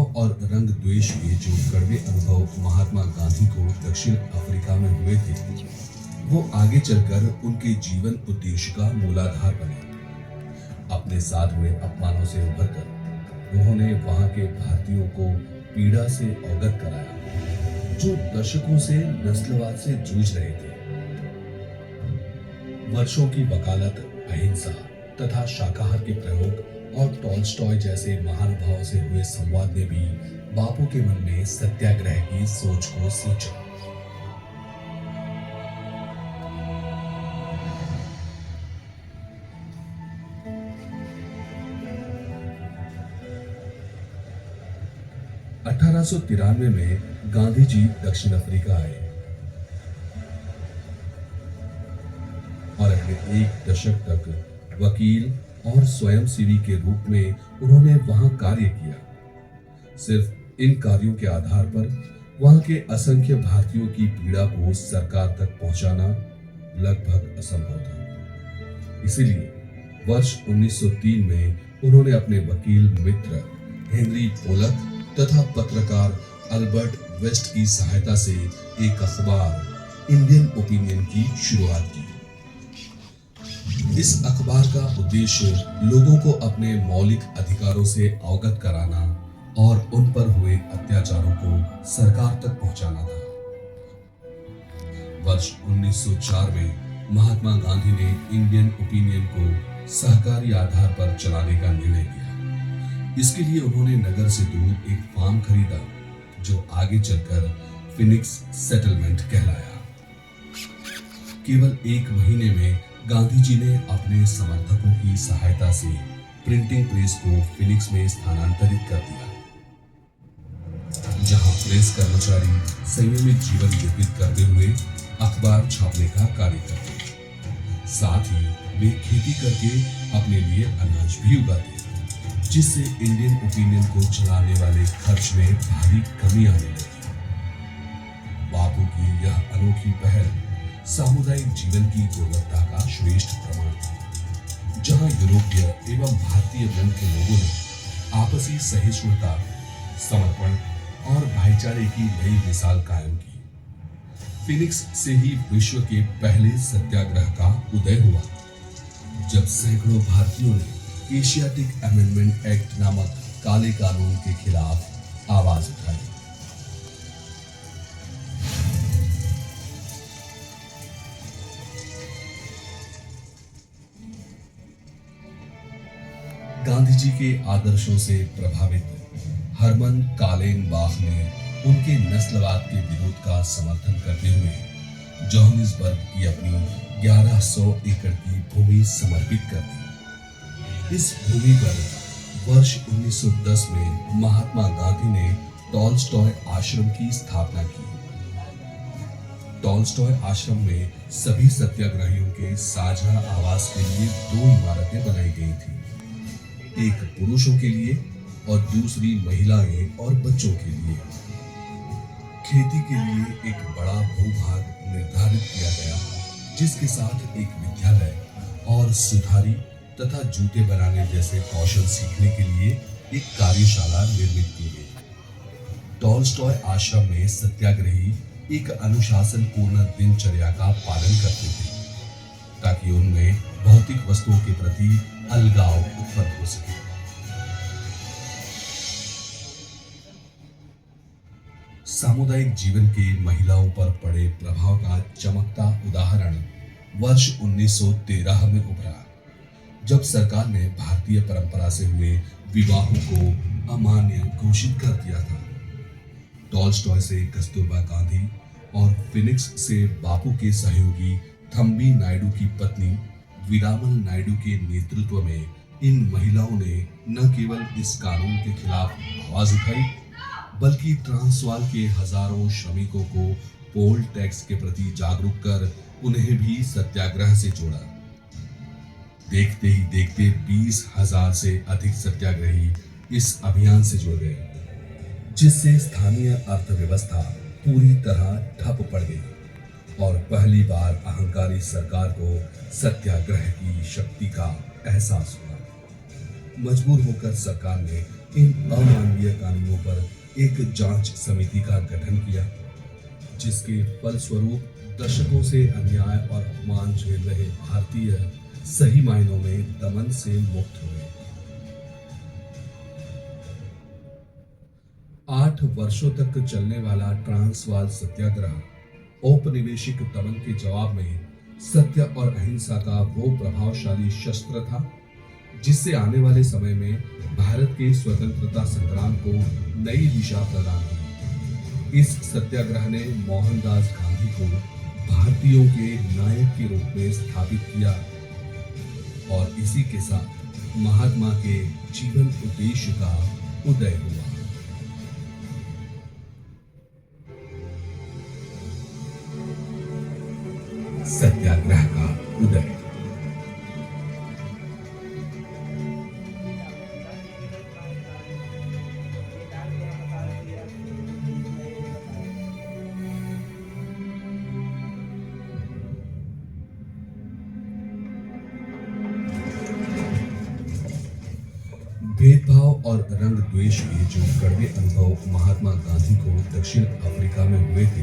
भेदभाव और रंग द्वेष के जो कड़वे अनुभव महात्मा गांधी को दक्षिण अफ्रीका में हुए थे, वो आगे चलकर उनके जीवन उद्देश्य का मूलाधार बने। अपने साथ हुए अपमानों से उभरकर उन्होंने वहां के भारतीयों को पीड़ा से अवगत कराया, जो दशकों से नस्लवाद से जूझ रहे थे। वर्षों की वकालत, अहिंसा तथा शाकाहार के प्रयोग और टॉलस्टॉय जैसे महानुभावों से हुए संवाद ने भी बापू के मन में सत्याग्रह की सोच को सींचा। अठारह में गांधी जी दक्षिण अफ्रीका आए और अगले एक दशक तक वकील और स्वयंसेवी के रूप में उन्होंने वहां कार्य किया। सिर्फ इन कार्यों के आधार पर वहां के असंख्य भारतीयों की पीड़ा को सरकार तक पहुंचाना लगभग असंभव था। इसीलिए वर्ष 1903 में उन्होंने अपने वकील मित्र हेनरी पोलक तथा पत्रकार अल्बर्ट वेस्ट की सहायता से एक अखबार इंडियन ओपिनियन की शुरुआत की। इस अखबार का उद्देश्य लोगों को अपने मौलिक अधिकारों से अवगत कराना और उन पर हुए अत्याचारों को सरकार तक पहुंचाना था। वर्ष 1904 में महात्मा गांधी ने इंडियन ओपिनियन को सहकारी आधार पर चलाने का निर्णय लिया। इसके लिए उन्होंने नगर से दूर एक फार्म खरीदा, जो आगे चलकर फिनिक्स सेटलमेंट कहलाया। केवल एक महीने में गांधी जी ने अपने समर्थकों की सहायता से प्रिंटिंग प्रेस को फिनिक्स में स्थानांतरित कर दिया, जहां प्रेस कर्मचारी संयमित जीवन व्यतीत करते हुए अखबार छापने का कार्य करते। साथ ही वे खेती करके अपने लिए अनाज भी उगाते, जिससे इंडियन ओपिनियन को चलाने वाले खर्च में भारी कमी आने लगी। बापू की यह अनोखी पहल सामुदायिक जीवन की गुणवत्ता का श्रेष्ठ प्रमाण थी, जहां यूरोपीय एवं भारतीय मूल के लोगों ने आपसी सहिष्णुता, समर्पण और भाईचारे की नई मिसाल कायम की। फिनिक्स से ही विश्व के पहले सत्याग्रह का उदय हुआ, जब सैकड़ों भारतीयों ने एशियाटिक अमेंडमेंट एक्ट नामक काले कानून के खिलाफ आवाज उठाई। गांधी जी के आदर्शों से प्रभावित हरमन कालेनबाख ने उनके नस्लवाद के विरोध का समर्थन करते हुए जोहानिसबर्ग की अपनी 1100 एकड़ की भूमि समर्पित कर दी। इस भूमि पर वर्ष 1910 में महात्मा गांधी ने टॉलस्टॉय आश्रम की स्थापना की। टॉलस्टॉय आश्रम में सभी सत्याग्रहियों के साझा आवास के लिए 2 इमारतें बनाई गई थी, एक पुरुषों के लिए और दूसरी महिलाएं और बच्चों के लिए। खेती के लिए एक बड़ा भूभाग निर्धारित किया गया, जिसके साथ एक विद्यालय और सुधारी तथा जूते बनाने जैसे कौशल सीखने के लिए एक कार्यशाला निर्मित की गई। टॉलस्टॉय आश्रम में सत्याग्रही एक अनुशासनपूर्ण दिनचर्या का पालन करते थे, ताकि उनमें भौतिक वस्तुओं के प्रति अलगाव उत्पन्न हो सके। सामुदायिक जीवन के महिलाओं पर पड़े प्रभाव का चमकता उदाहरण वर्ष 1913 में उभरा, जब सरकार ने भारतीय परंपरा से हुए विवाहों को अमान्य घोषित कर दिया था। टॉलस्टॉय से कस्तूरबा गांधी और फिनिक्स से बापू के सहयोगी थम्बी नायडू की पत्नी वीरामल नायडू के नेतृत्व में इन महिलाओं ने न केवल इस कानून के खिलाफ आवाज उठाई, बल्कि ट्रांसवाल के हजारों श्रमिकों को पोल टैक्स के प्रति जागरूक कर उन्हें भी सत्याग्रह से जोड़ा। देखते ही देखते 20,000 से अधिक सत्याग्रही इस अभियान से जुड़ गए, जिससे स्थानीय अर्थव्यवस्था पूरी तरह ठप पड़ गई और पहली बार अहंकारी सरकार को सत्याग्रह की शक्ति का एहसास हुआ। मजबूर होकर सरकार ने इन अमानवीय कानूनों पर एक जांच समिति का गठन किया, जिसके फलस्वरूप दशकों से अन्याय और अपमान झेल रहे भारतीय सही मायनों में दमन से मुक्त हुए। 8 वर्षों तक चलने वाला ट्रांसवाल सत्याग्रह औपनिवेशिक दमन के जवाब में सत्य और अहिंसा का वो प्रभावशाली शस्त्र था, जिससे आने वाले समय में भारत के स्वतंत्रता संग्राम को नई दिशा प्रदान हुई। इस सत्याग्रह ने मोहनदास गांधी को भारतीयों के नायक के रूप में स्थापित किया और इसी के साथ महात्मा के जीवन उद्देश्य का उदय हुआ। सत्याग्रह का उदय। भेदभाव और रंग द्वेष के जो कड़वे अनुभव महात्मा गांधी को दक्षिण अफ्रीका में हुए थे,